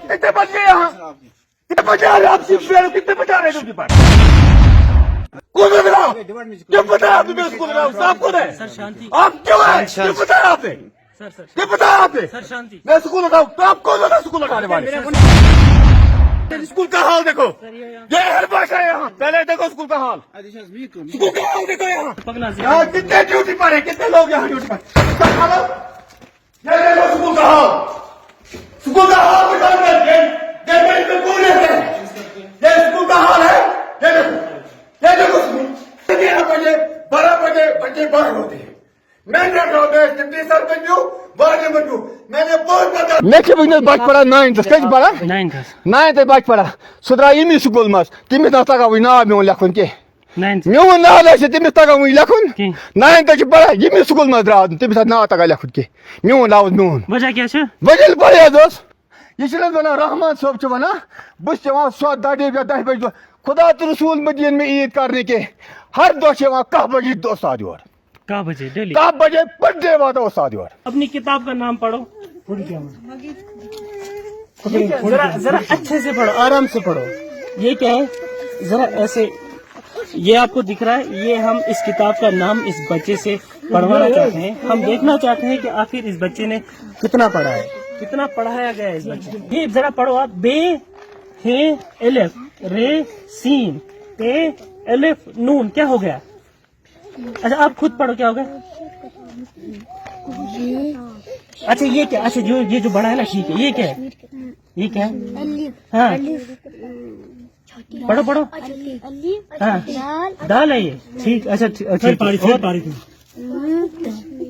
कितने बच गए यहाँ? कितने बचा रहे आप? कितने बचा रहे हैं पास? कौन है मेरा? क्यों बताया आपने मैं स्कूल में? साहब कौन है? सर शांति। आप क्यों है? क्यों बताया आपने? सर क्या बताया आपने? सर शांति। मैं स्कूल उठाऊं तो आप कौन होता स्कूल उठाने वाले? स्कूल का हाल देखो, ये हर भाषा है यहाँ। पहले देखो स्कूल का हाल, स्कूल का हाल देखो यहाँ। पगला से यहाँ कितने ड्यूटी पर है, कितने लोग यहाँ ड्यूटी पर? ये देखो स्कूल का हाल, स्कूल का हाल बताओ। ये कौन है? ये स्कूल का हाल है। ये देखो स्कूल 12 बजे बच्चे बाहर होते हैं। मैं डिप्टी सरपंच हूँ, वार्ड नंबर 2। मैंने बहुत पता Mekki bugün baş para 9 kaç para? 9 था 9 te baş para. Sudra imi sukul mas. Timi na taka wi na mi on lakun ke. 9 Mi on na la se timi taka wi lakun. Ki? 9 te para imi sukul mas dra. Timi sa na taka lakun ke. Mi on la mi on. वजह क्या है? Bajel para ya dost. Yeşilen bana Rahman sohb çu bana. Bu cevap saat 10 ya 10 bajे. खुदा तो रसूल Medina में ईद करने के हर दोषे वहाँ 10 बजे दोस्त आ जाओ। कहाँ बजे डेली? 10 बजे बर्थडे वाला दोस्त आ जाओ। अपनी किताब का नाम पढ़ो। जरा जरा अच्छे से पढ़ो, आराम से पढ़ो। ये क्या है? जरा ऐसे, ये आपको दिख रहा है? ये हम इस किताब का नाम इस बच्चे से पढ़वाना चाहते हैं। हम देखना चाहते हैं कि आखिर इस बच्चे ने कितना पढ़ा है, कितना पढ़ाया गया है इस बच्चे को। ये जरा पढ़ो आप। बे हे एलिफ रे सीन ते एलिफ नून। क्या हो गया? अच्छा आप खुद पढ़ो, क्या हो गया? अच्छा ये क्या? अच्छा जो ये जो बड़ा है ना, ठीक है। ये क्या है? ये क्या है? हाँ पढ़ो पढ़ो। हाँ दाल है ये, ठीक। अच्छा फिर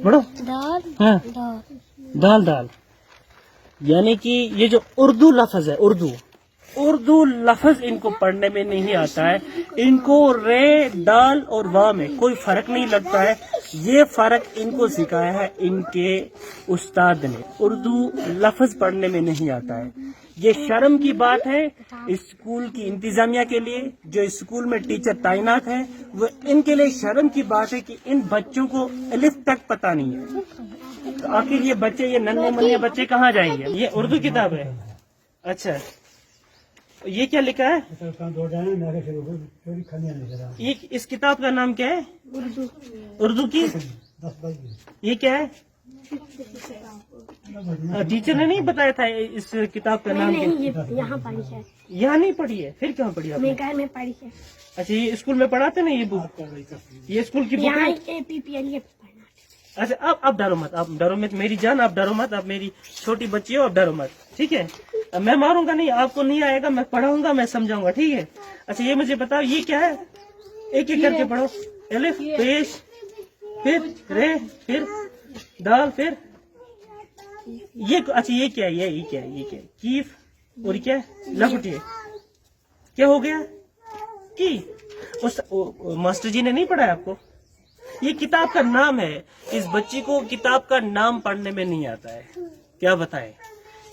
पढ़ो। हाँ दाल दाल, यानी कि ये जो उर्दू लफ्ज है, उर्दू लफ्ज इनको पढ़ने में नहीं आता है। इनको रे दाल और वाह में कोई फर्क नहीं लगता है। ये फर्क इनको सिखाया है इनके उस्ताद ने। उर्दू लफ्ज पढ़ने में नहीं आता है। ये शर्म की बात है स्कूल की इंतजामिया के लिए, जो स्कूल में टीचर तैनात है, वो इनके लिए शर्म की बात है कि इन बच्चों को अलिफ तक पता नहीं है। तो आखिर ये बच्चे, ये नन्हे मुन्ने बच्चे कहाँ जाएंगे? ये उर्दू किताब है। अच्छा ये क्या लिखा है? ये इस किताब का नाम क्या है? उर्दू की। ये क्या है? टीचर ने नहीं बताया था इस किताब का नाम? यहाँ पढ़ी है। यहाँ नहीं पढ़ी है, फिर कहाँ पढ़ी आपने? घर में पढ़ी है। अच्छा ये स्कूल में पढ़ाते ना ये बुक? ये स्कूल की बुक है? अच्छा आप डरो मत, आप डरो मत मेरी जान, आप डरो मत। आप मेरी छोटी बच्ची हो, आप डरो मत, ठीक है? मैं मारूंगा नहीं, आपको नहीं आएगा, मैं पढ़ाऊंगा, मैं समझाऊंगा, ठीक है? अच्छा ये मुझे बताओ ये क्या है? एक एक करके पढ़ो। अलिफ पेश, फिर रे, फिर दाल, फिर ये। अच्छा ये क्या है? ये क्या है? ये क्या है? कीफ और क्या लपटिए। क्या हो गया? की उस मास्टर जी ने नहीं पढ़ाया आपको? ये किताब का नाम है। इस बच्ची को किताब का नाम पढ़ने में नहीं आता है। क्या बताएं?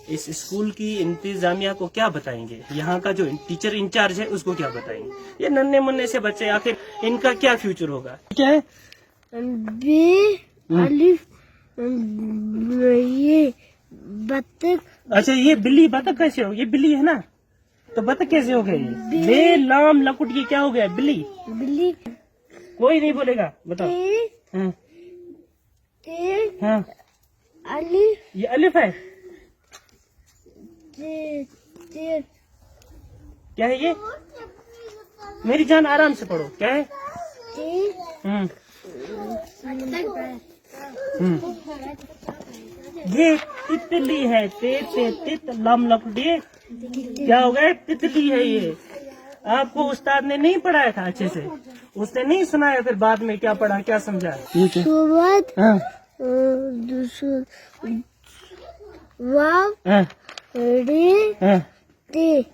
इस स्कूल की इंतजामिया को क्या बताएंगे? यहाँ का जो टीचर इंचार्ज है उसको क्या बताएंगे? ये नन्हे मुन्ने से बच्चे, आखिर इनका क्या फ्यूचर होगा? क्या है? बे अलिफ ये बत्तख। अच्छा ये बिल्ली बतख कैसे हो? ये बिल्ली है ना, तो बतख कैसे हो गई? बे लाम लकुट ये क्या हो गया? बिल्ली। बिल्ली कोई नहीं बोलेगा, बताओ। हाँ अलिफ। ये अलिफ है। क्या है ये? मेरी जान आराम से पढ़ो। क्या है? ये तितली है। तित लम लपटे। क्या हो गया? तितली है ये। आपको उस्ताद ने नहीं पढ़ाया था अच्छे से? उसने नहीं सुनाया? फिर बाद में क्या पढ़ा, क्या समझा?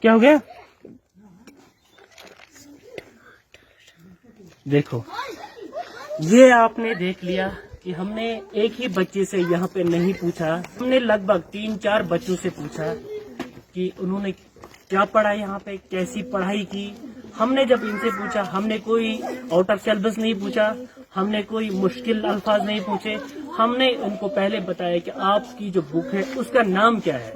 क्या हो गया? देखो ये आपने देख लिया कि हमने एक ही बच्चे से यहाँ पे नहीं पूछा, हमने लगभग 3-4 बच्चों से पूछा कि उन्होंने क्या पढ़ा यहाँ पे, कैसी पढ़ाई की। हमने जब इनसे पूछा, हमने कोई आउट ऑफ सिलेबस नहीं पूछा, हमने कोई मुश्किल अल्फाज नहीं पूछे। हमने उनको पहले बताया कि आपकी जो बुक है उसका नाम क्या है।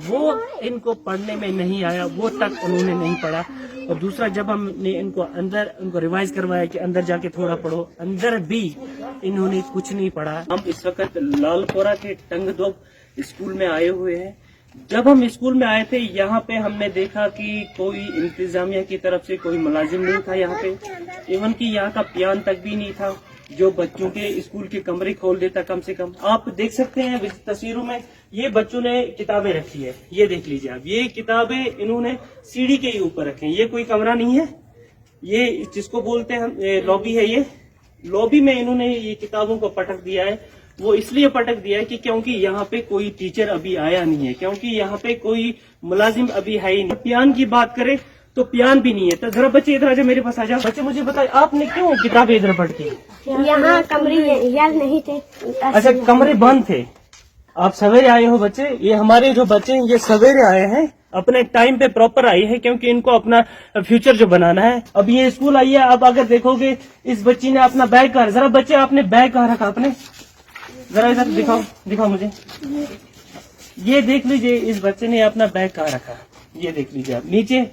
وہ ان کو پڑھنے میں نہیں آیا, وہ تک انہوں نے نہیں پڑھا. اور دوسرا, جب ہم نے ان کو ریوائز کروایا کہ اندر جا کے تھوڑا پڑھو, اندر بھی انہوں نے کچھ نہیں پڑھا. ہم اس وقت لال پورہ کے ٹنگ دوب اسکول میں آئے ہوئے ہیں. جب ہم اسکول میں آئے تھے, یہاں پہ ہم نے دیکھا کہ کوئی انتظامیہ کی طرف سے کوئی ملازم نہیں تھا یہاں پہ, ایون کہ یہاں کا پیان تک بھی نہیں تھا جو بچوں کے اسکول کے کمرے کھول دیتا. کم سے کم آپ دیکھ سکتے ہیں تصویروں میں, یہ بچوں نے کتابیں رکھی ہے, یہ دیکھ لیجیے آپ, یہ کتابیں انہوں نے سیڑھی کے اوپر رکھی ہیں. یہ کوئی کمرہ نہیں ہے, یہ جس کو بولتے ہیں ہم لابی ہے, یہ لابی میں انہوں نے یہ کتابوں کو پٹک دیا ہے. وہ اس لیے پٹک دیا ہے کہ کیونکہ یہاں پہ کوئی ٹیچر ابھی آیا نہیں ہے, کیونکہ یہاں پہ کوئی ملازم ابھی ہے ہی نہیں. پیان کی بات کرے تو پیان بھی نہیں ہے. تو ذرا بچے ادھر آ جائے, میرے پاس آ جاؤ. بچے مجھے بتائیں, آپ نے کیوں کتابیں ادھر پڑھی؟ یہاں کمرے نہیں تھے. اچھا, کمرے بند تھے. آپ سویرے آئے ہو بچے, یہ ہمارے جو بچے ہیں یہ سویرے آئے ہیں, اپنے ٹائم پہ پراپر آئی ہے, کیونکہ ان کو اپنا فیوچر جو بنانا ہے. اب یہ اسکول آئی ہے, اب اگر دیکھو گے اس بچی نے اپنا بیگ کہاں, ذرا بچے آپ نے بیگ کہاں رکھا آپ نے, ذرا ادھر دکھاؤ مجھے. یہ دیکھ لیجئے اس بچے نے اپنا بیگ کہاں رکھا, یہ دیکھ لیجئے آپ نیچے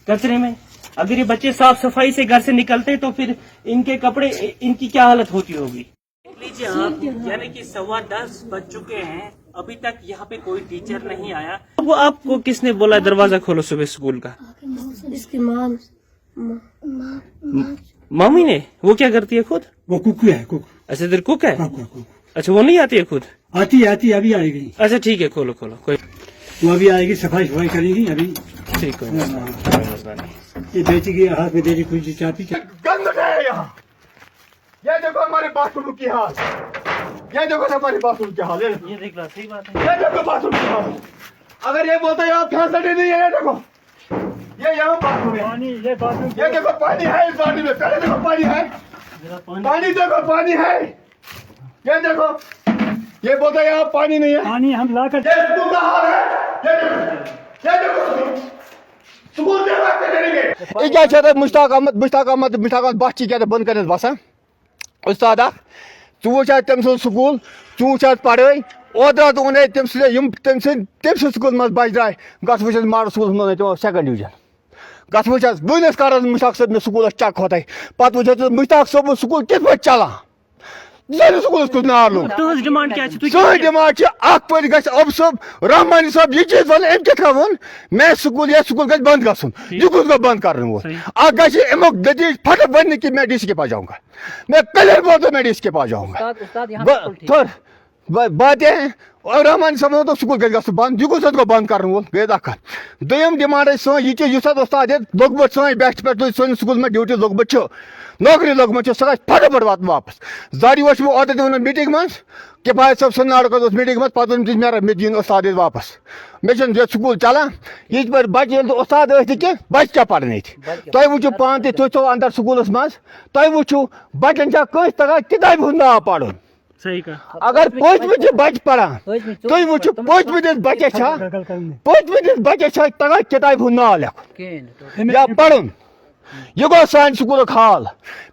کچرے میں. اگر یہ بچے صاف صفائی سے گھر سے نکلتے تو پھر ان کے کپڑے, ان کی کیا حالت ہوتی ہوگی. دیکھ لیجئے آپ, یعنی کہ 10:15 بج چکے ہیں, ابھی تک یہاں پہ کوئی ٹیچر نہیں آیا. وہ آپ کو کس نے بولا دروازہ کھولو صبح اسکول کا؟ اس کی ماں. مامی نے. وہ کیا کرتی ہے خود؟ وہ کوک ہے, کوک. اچھا ادھر کوک ہے. ہاں, کوک. اچھا, وہ نہیں آتی ہے خود؟ آتی ہے, ابھی آئے گی. اچھا ٹھیک ہے, کھولو کوئی وہ ابھی آئے گی, صفائی کرے گی ابھی. ٹھیک ہے. یہ بیٹی کی ہاتھ میں دے دی کچھ چاپی. گند ہے یہاں. یہ دیکھو ہمارے باتھ روم کی حال, یہ دیکھو ہمارے باتھ روم کی حال, یہ دیکھ رہا, صحیح بات ہے. یہ دیکھو باتھ روم کی حال. اگر یہ بولتا ہے یہاں فیسلٹی نہیں ہے, یہ دیکھو, یہ یہاں باتھ روم ہے, یہ دیکھو پانی ہے اس بالٹی میں, پہلے دیکھو پانی ہے, پانی دیکھو پانی ہے, یہ دیکھو, یہ بولتا ہے یہاں پانی نہیں ہے. پانی ہم لا کر. یہ اسکول کا حال ہے, یہ دیکھو سکول کے وقت کریں گے. یہ کیا چاہتا ہے مشتاق احمد بخشی کیا بند کرنے بسان استاد ٹوچا تم سن سکول ٹوچا پڑھائی اوترا تو اونے تم تم سکول مز بچ درائے گھس وچ ماڈل سکول مز تمو سیکنڈ ڈویژن گھس وچ بہت کر مشتاق صاحب سکول چک ہوتا پتہ وچ مشتاق صاحب سکول کت پہ چلان سٲنِس سکولس کُس نار لوگ تہذ ڈیمانڈ کیا سٲنۍ ڈیمانڈ اکھ پٲٹھۍ گژھِ اب صٲب رحمانی صٲب یہ چیز ون أمۍ کِتھ کٔنۍ ووٚن مےٚ سکول یہ سکول گژھِ بند گژھُن یہ کُس گوٚو بند کرن وول اکھ گژھِ امیُک نتیجہ پھٹہٕ وننہٕ کہ میں ڈی سی کے پاس جاؤں گا میں کلیئر بول دو میں ڈی سی کے پاس جاؤں گا باتیں ہیں اور رحمانی صاحب تو سکول گژھِ گژھُن بند یہ کُس گوٚو بند کرن وول گٔے اکھ کتھ دوٚیِم ڈیمانڈ سٲنۍ یہِ چیٖز یُس حظ استاد لوٚگمُت سٲنۍ بیسٹ پٮ۪ٹھ تُہۍ سٲنِس سکوٗلس منٛز ڈیوٹی لوٚگمُت چھُ نوکری لوٚگمُت چھُ سُہ گژھِ پھٹہٕ پھٹ واتُن واپس زاری اوس مےٚ اوترٕ تہِ ووٚنمُت میٖٹِنٛگ منٛز کِفایت صٲب سُنٛد ناڑٕ اوس میٖٹِنٛگ منٛز پتہٕ ووٚن مےٚ دِیِن استاد ییٚتہِ واپس مےٚ چھُنہٕ ییٚتہِ سکوٗل چلان یِتھ پٲٹھۍ بچہِ ییٚلہِ نہٕ استاد ٲسۍ نہٕ کینٛہہ بچہِ کیٛاہ پرن ییٚتہِ تۄہہِ وٕچھِو پانہٕ تہِ تُہۍ چھِو اندر سکوٗلس منٛز تۄہہِ وٕچھِو بچن چھا کٲنٛسہِ تگان کِتابہِ ہُنٛد ناو پرُن صحیح کہا اگر پٔتمہِ چھِ بچہِ پران تُہۍ وٕچھِو پٔتمہِ بچس چھا پٔتمہِ بچس چھا تگان کِتابہِ ہُنٛد ناو لیکھُن یا پرُن یہ گو سانہِ سکوٗلُک حال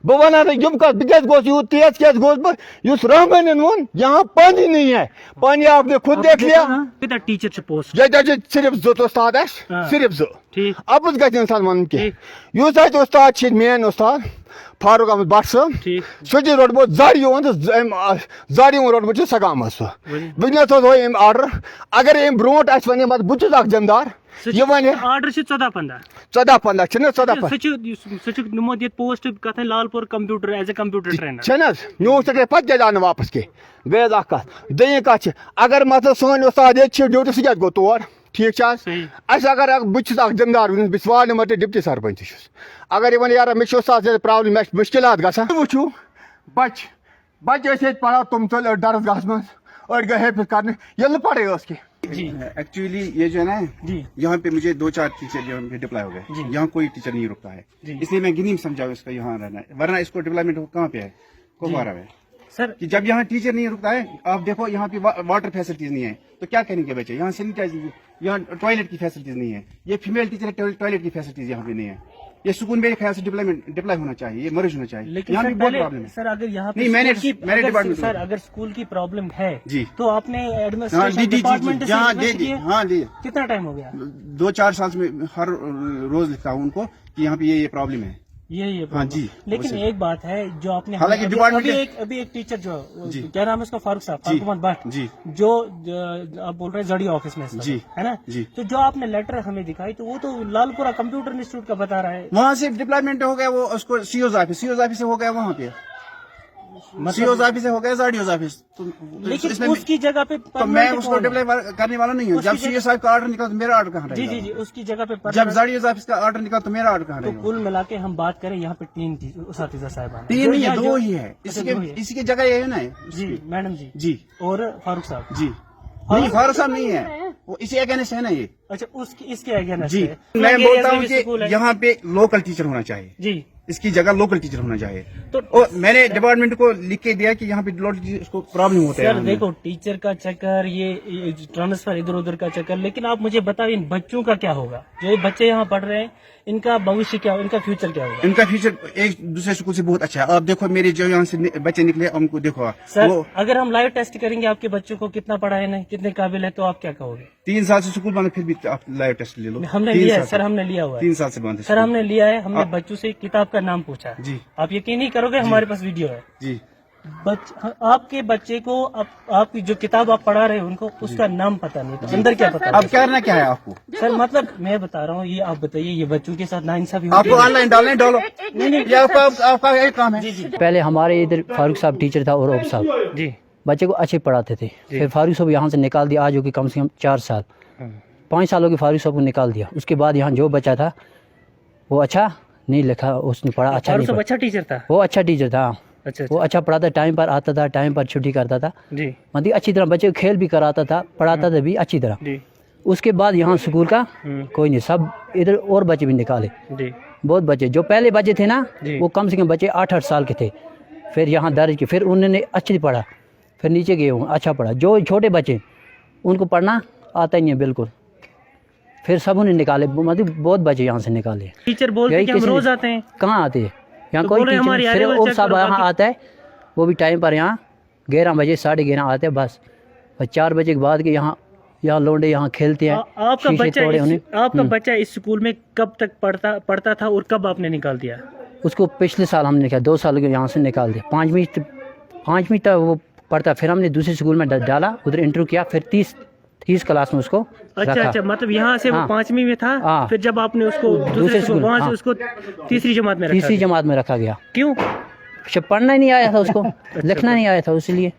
بہٕ ونہٕ نہٕ یِم کتھ بہٕ کیٛازِ گوس یوٗت تیز کیٛازِ گوس بہٕ یُس رحمانین ووٚن یہاں پانی نہیں ہے پانی آپ نے خود دیکھ لیا ٹیچر پوسٹ ییٚتہِ صرف زٕ استاد اسہِ صرف زٕ اپُز گژھِ انسان ونُن کینٛہہ یُس اتہِ استاد چھِ مین استاد فاروق احمد بٹ صٲب سُہ چھُ روٚٹمُت زاریون زاریون روٚٹمُت چھُ سگامس سُہ وٕنکیٚنس حظ ہوے أمۍ آرڈر اگر أمۍ برونٛٹھ آسہِ ونے مطلب بہٕ چھُس اکھ ذمہٕ دار یہ ونہِ آرڈر 14-15 14-15 چھُنہ 14 نمود یہ پوسٹ کتھ لال پور computer as a computer trainer چھنہ مےٚ اوس پتہٕ کیٛازِ آو نہٕ واپس کینٛہہ گٔے حظ اکھ کتھ دوٚیِم کتھ چھِ اگر مطلب سٲنۍ استاد ییٚتہِ چھِ ڈیوٹی سُہ کیٛازِ گوٚو تور ٹھیٖک چھِ حظ اَسہِ اگر بہٕ چھُس اکھ ذمہٕ دار وٕنکیٚس بہٕ چھُس وارڈ نمبر تہِ ڈپٹی سرپنچ تہِ چھُس اگر یہِ وَنہِ یارا مےٚ چھِ استاد سۭتۍ پرابلم مےٚ چھِ مُشکلات گژھان تُہۍ وٕچھِو بچہِ ٲسۍ ییٚتہِ پران تِم ژٔلۍ أڑۍ درسگاہس منٛز أڑۍ گٔے حٲفِظ کرنہِ ییٚلہِ نہٕ پڑٲے ٲس کینٛہہ ایکچولی یہ جو ہے نا یہاں پہ مجھے 2-4 ٹیچر ڈپلائی ہو گئے یہاں کوئی ٹیچر نہیں رکتا ہے اس لیے میں گنی میں سمجھا اس کا یہاں رہنا ہے ورنہ اس کو ڈپلائمنٹ کہاں پہ ہے کوپوارہ میں سر کہ جب یہاں ٹیچر نہیں رکتا ہے آپ دیکھو یہاں پہ واٹر فیسلٹیز نہیں ہے تو کیا کریں گے بچے یہاں سینیٹائز یہاں ٹوائلٹ کی فیسلٹیز نہیں ہے یہ فیمیل ٹیچر ٹوائلٹ کی فیسلٹیز یہاں پہ نہیں ہے ये स्कूल मेरे ख्याल से डिप्लाई होना चाहिए, ये मर्ज होना चाहिए। लेकिन यहाँ सर भी बहुत पहले प्रॉब्लम है। सर अगर यहाँ पे नहीं, मैंने स्कूल की- मेरे अगर- डिपार्टमेंट सर अगर स्कूल की प्रॉब्लम है जी तो आपने हाँ, एडमिनिस्ट्रेशन जी डिपार्टमेंट से हाँ request किए? हाँ जी, कितना टाइम हो गया 2-4 साल में हर रोज लिखता हूँ उनको कि यहाँ पे ये प्रॉब्लम है। ये हाँ problem। जी, लेकिन वैसे। एक बात है जो आपने हालांकि अभी- डिपार्टमेंट अभी के- एक टीचर जो जी। क्या नाम है उसका फारूक साहब, जी, फारूक भट्ट जी जो आप बोल रहे हैं जड़ी ऑफिस में इस वक्त, जी, है ना जी। तो जो आपने लेटर हमें दिखाई तो वो तो लालपुरा कंप्यूटर इंस्टीट्यूट का बता रहा है। वहाँ से डिप्लॉयमेंट हो गया, वो उसको सीओज ऑफिस से हो गया वहाँ पे, सीओज ऑफिस से हो गया जाडीओज ऑफिस। लेकिन इसमें उसकी जगह पे तो मैं permanent उसको कौन है? डिप्लाई करने वाला नहीं हूँ। उसकी जब जगह- सीओ साहब का ऑर्डर निकला तो मेरा ऑर्डर कहाँ जी रहेगा? जी जी उसकी जगह पे जब permanent- जाडीओज ऑफिस का ऑर्डर निकला तो मेरा ऑर्डर कहाँ तो रहेगा? कुल मिला के हम बात करें यहाँ पे 3 उसातिजा साहिबान हैं। तीन जो नहीं है, यहाँ- 2 जो- ही है। अच्छा, 2 ही है। इसी की जगह ये है ना। जी मैडम जी जी और फारूक साहब जी नहीं, फारूक साहब नहीं है, वो इसी अगेंस्ट है ना ये। अच्छा उसकी इसके अगेंस्ट जी है। मैं अलग बोलता areas हूँ में भी स्कूल कि है। यहाँ पे लोकल टीचर होना चाहिए, जी इसकी जगह लोकल टीचर होना चाहिए। तो और मैंने डिपार्टमेंट को लिख के दिया कि यहाँ पे लोकल टीचर को प्रॉब्लम होता है। सर देखो टीचर का चक्कर ये ट्रांसफर इधर उधर का चक्कर, लेकिन आप मुझे बताओ इन बच्चों का क्या होगा जो ये बच्चे यहाँ पढ़ रहे हैं, इनका भविष्य क्या, इनका फ्यूचर क्या होगा? इनका फ्यूचर एक दूसरे स्कूल से बहुत अच्छा है। आप देखो मेरे जो यहाँ से बच्चे निकले उनको देखो सर वो अगर हम लाइव टेस्ट करेंगे आपके बच्चों को कितना पढ़ा है नहीं कितने काबिल है तो आप क्या कहोगे? 3 साल से स्कूल बंद, फिर भी आप लाइव टेस्ट ले लो। हमने 3 लिया है साल सर, से- हमने लिया हुआ है 3 साल से बंद है सर, स्कूल। हमने लिया है। हमने बच्चों से किताब का नाम पूछा है। जी आप यकीन नहीं करोगे हमारे पास वीडियो है। जी आपके बच्चे को आपकी जो किताब आप पढ़ा रहे हो उनको उसका नाम पता नहीं था, अंदर क्या पता अब करना क्या है आपको? सर मतलब मैं बता रहा हूँ ये आप बताइए ये बच्चों के साथ नाइंसाफी आपको ऑनलाइन डालो ये आपका यही काम है। जी जी पहले हमारे इधर फारूक साहब टीचर था और ओब साहब जी बच्चे को अच्छे पढ़ाते थे। फिर फारूक साहब यहाँ से निकाल दिया, आज हो गए कम से कम 4 साल 5 सालों के फारूक साहब को निकाल दिया। उसके बाद यहाँ जो बच्चा था वो अच्छा नहीं लिखा, उसने पढ़ा अच्छा फारूक नहीं साहब पढ़ा। अच्छा टीचर था। वो अच्छा टीचर था, अच्छा वो अच्छा पढ़ाता, टाइम पर आता था, टाइम पर छुट्टी करता था, जी मतलब अच्छी तरह बच्चे को खेल भी कराता था, पढ़ाता था भी अच्छी तरह। जी उसके बाद यहाँ स्कूल का कोई नहीं, सब इधर और बच्चे भी निकाले, जी बहुत बच्चे जो पहले बच्चे थे ना जी। वो कम से कम बच्चे 8-8 साल के थे। फिर यहाँ दर्ज के, फिर उन्होंने अच्छी पढ़ा, फिर नीचे गए हुए अच्छा पढ़ा। जो छोटे बच्चे उनको पढ़ना आता ही नहीं है बिल्कुल, फिर सब उन्हें निकाले, मतलब बहुत बच्चे यहाँ से निकाले। टीचर बोलते हैं कि हम किसी ने- रोज आते हैं। कहाँ आते हैं यहाँ तो कोई बोल रहे हमारी टीचर, फिर arrival वो check सब करो, यहाँ बाकी- आता है, वो भी टाइम पर यहाँ 11 बजे 11:30 आते हैं बस। और 4 बजे के बाद के यहाँ लौंडे यहाँ खेलते हैं। आपका शीशे बच्चा तोड़े उन्हें। आपका बच्चा इस स्कूल में कब तक पढ़ता था और कब आपने निकाल दिया? उसको पिछले साल हमने निकाला, 2 साल के यहाँ से निकाल दिया। 5वीं तक वो पढ़ता, फिर हमने दूसरे स्कूल में डाला, उधर इंटरव्यू किया, फिर 30 क्लास में उसको अच्छा रखा। अच्छा, मतलब यहाँ से वो हाँ। 5वीं में था, हाँ। फिर जब आपने उसको दूसरे स्कूल वहाँ से हाँ। उसको तीसरी जमात में रखा तीसरी दिया। जमात में रखा गया। क्यों? पढ़ना ही नहीं आया था उसको, लिखना नहीं आया था, इसलिए